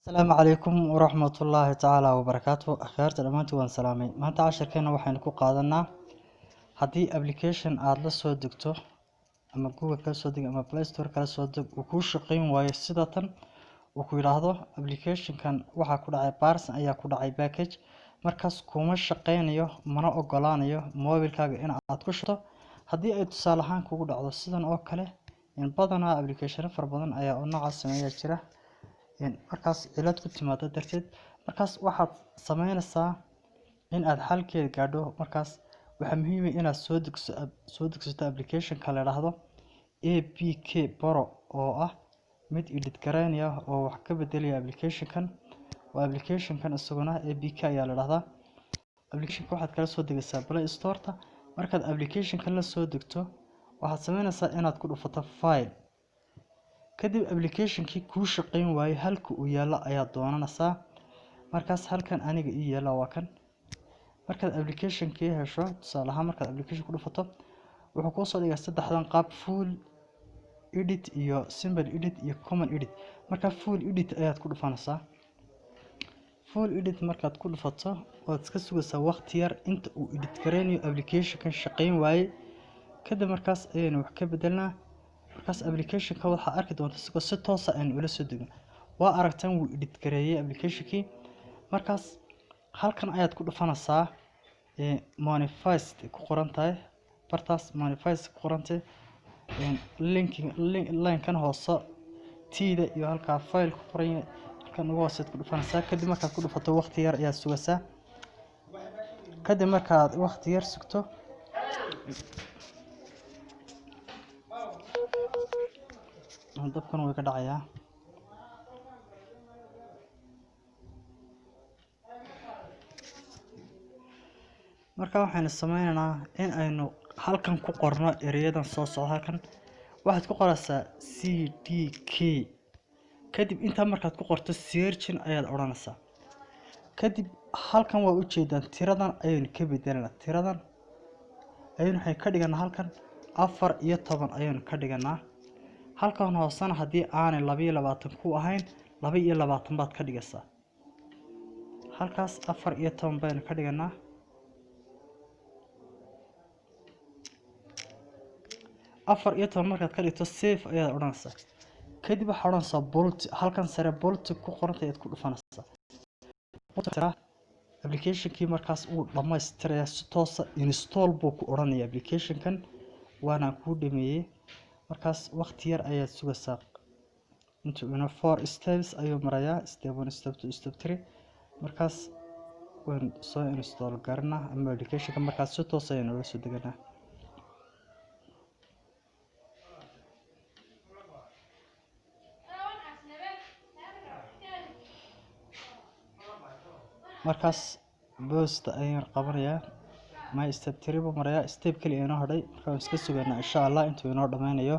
السلام عليكم ورحمة الله تعالى وبركاته. أخيرت الأمانة وان سلامي ما أنت عشر كنا وحين كو قادنا هدي application aad la soo degto ama Google kala soo deg ama Play Store kala soo deg oo ku shaqeyn waayo sidatan oo ku yiraahdo application kan waxa ku dhacay parcel ayaa ku dhacay package markaas kuma shaqeynayo mana ogolaanayo mobilkaaga in aad ku shaqto hadii ay tusaale ahaan kugu dhacdo sidan oo kale in badanaa application far badan ayaa oo nooca sameeya jira markaas cilad ku timaado darteed markaas waxaad sameynaysaa in aad xalkeed gaadho markaas waxa muhiim ah inaad soo degsato application kala raahdo APK Pro oo ah mid edit gareynaya oo wax ka bedelaya application kan isaguna APK ayaa la raahdaa application waxaad kala soo degaysaa Play Store ta markaad application kan la soo degto waxaad sameynaysaa inaad ku dhufato file kadib application-kii ku shaqeyn waayay halka uu yaalo ayaa doonanaysaa markaas halkan aniga ii yaala waa kan markaad application-kii hesho tusaale ahaan markaad application ku dhufato wuxuu ku soo dhigaa saddexdan qaab full edit iyo simple edit iyo common edit marka full edit ayaad ku dhufanaysaa full edit markaad ku dhufato waad iska sugaysaa waqti yar inta uu edit gareynayo application-kan shaqeyn waayay kadib markaas ayaynu wax ka bedelnaa markaas application-ka waxa arki doontaa si toos ah in ula soo dego waa aragtan wuu edit gareeyay application-kii markaas halkan ayaad ku dhufanaysaa manifest ku qoran tahay bartaas manifest ku qoran tahay link kan hoose tiida iyo halka file ku qoran kan ugu hooseed ku dhufanaysaa kadib markaad ku dhufato waqti yar ayaad sugaysaa kadib markaad waqti yar sugto dabkan way ka dhacayaa marka waxaan sameynaynaa in aynu halkan ku qorno erayadan soo socda halkan waxaad ku qoraysaa CDK kadib inta markaad ku qorto searching ayaad oranaysaa kadib halkan waa u jeedaan tiradan ayaynu ka bedelanaa tiradan ayaynu waxay ka dhiganaa halkan 14 ayaynu ka dhiganaa halkan hoosana hadii aanay 22 ku ahayn 22 baad ka dhigaysaa halkaas 14 baynu ka dhiganaa 14 markaad ka dhigto save ayaad oranaysaa kadib waxaad oranaysaa bolt halkan sare bolt ku qoranta ayaad ku dhufanaysaa application-kii markaas uu dhameystiraya si toos ah install buu ku oranaya application-kan waana ku dhameeyay markaas waqti yar ayaad sugaysaa inta uu 4 steps ayuu marayaa step 1 step 2 step 3 markaas waan soo install garna ama application-ka markaas si toos ah ayaan ula soo deganaa markaas post ayaan qabanayaa my step 3 buu marayaa step kale inoo hadhay markaan iska sugaynaa insha Allah intuu inoo dhameynayo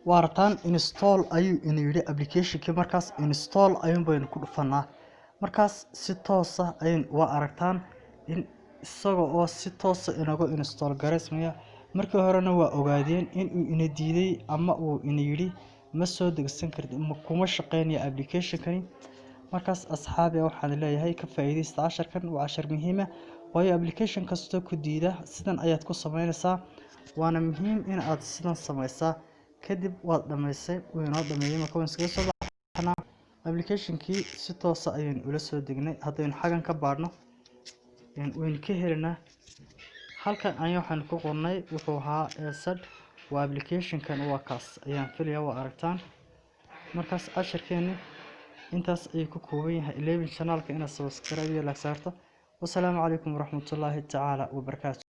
waartan install ayuu inuu yiri application-kii markaas install ayuu baynu ku dhufanaa markaas si toos ah ayaan waa aragtaan in isagoo si toos ah inagu install gareysmaya markii horena waa ogaadeen in uu ina diiday ama uu ina yiri ma soo degsan kartid ma kuma shaqeynaya application-kani markaas asxaabi waxaan leeyahay ka faa'iideysta casharkan waa cashar muhiim ah waayo application kasta ku diida sidan ayaad ku sameynaysaa waana muhiim in aad sidan sameysaa kadib waad dhameysay inoo dhameeyay marka waan iskaga soo baxnaa application-kii si toos ah ayaan ula soo degnay hadaynu xagan ka baadhno waynu ka helinaa halkan ayaan waxaan ku qornay wuxuu ahaa sad waa application-kan waa kaas ayaan filayaa waa aragtaan markaas casharkeeni intaas ay ku kooban yahay 11 channel-ka inaad subscribe iyo like saarto wassalaamu calaykum waraxmatullaahi tacaala wabarakaatuh